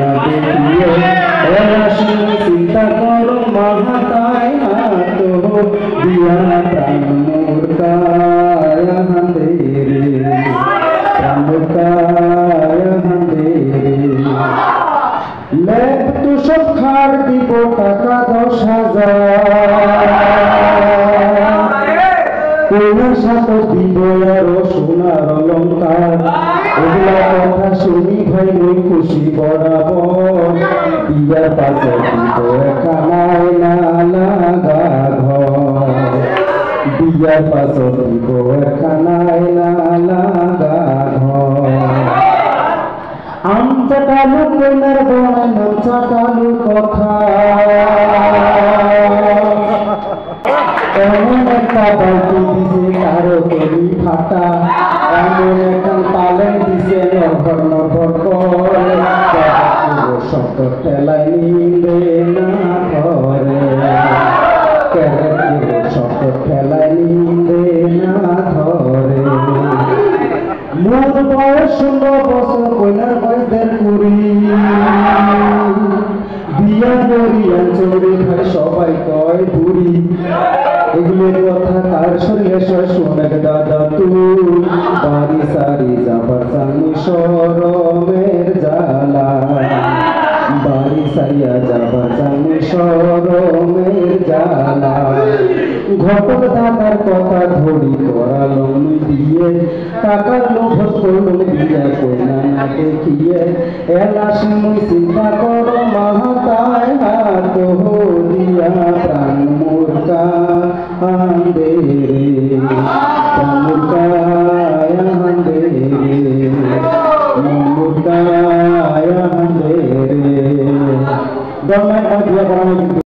না দেখিয়ে রাশি চিন্তা করো মাহাতায় হাত দিয়া প্রাণ মুরকায় হাঁদেরে প্রাণ মুরকায় হাঁদেরে লেপ তো সব খার দিব টাকা 10,000 কইনার সাথে দিব আরো সোনার অলঙ্কার ওগুলা কথা শুনি ভাই মই খুশি বরাবর বিয়ার পাশে দিব খানায় না লাগা ঘর বিয়ার পাশে দিব খানায় না লাগা ঘর আমটা কালু কইনার বনে নামটা কালু কথা এমন একটা বালতি দিছে কারো করি ফাটা এমন একটা পালেন দিছে নভর নভর করে শব্দ ঠেলাই নিলে না ধরে শব্দ ঠেলাই নিলে না ধরে মোর বয়স 16 বছর কইনার বয়স 1.5 বিয়া করিয়া চড়ে ভাই সবাই কয় বুড়ি এগুলোর কথা কার শরীরে শুনে দাদা তুই বাড়ি সারি যাবার জানি শরমের জ্বালা বাড়ি সারিয়া যাবার জানি শরমের জ্বালা ঘটক দাদার কথা ধরি করালম দিয়ে টাকার লোভ করলম দিয়া কইনা না দেখিয়ে এলাসি মুই চিন্তা করো মাহাতায় হাত দিয়া প্রাণ মুরকা হাঁদেরে প্রাণ মুরকায় হাঁদেরে মুরকায় হাঁদেরে দমায় দিয়া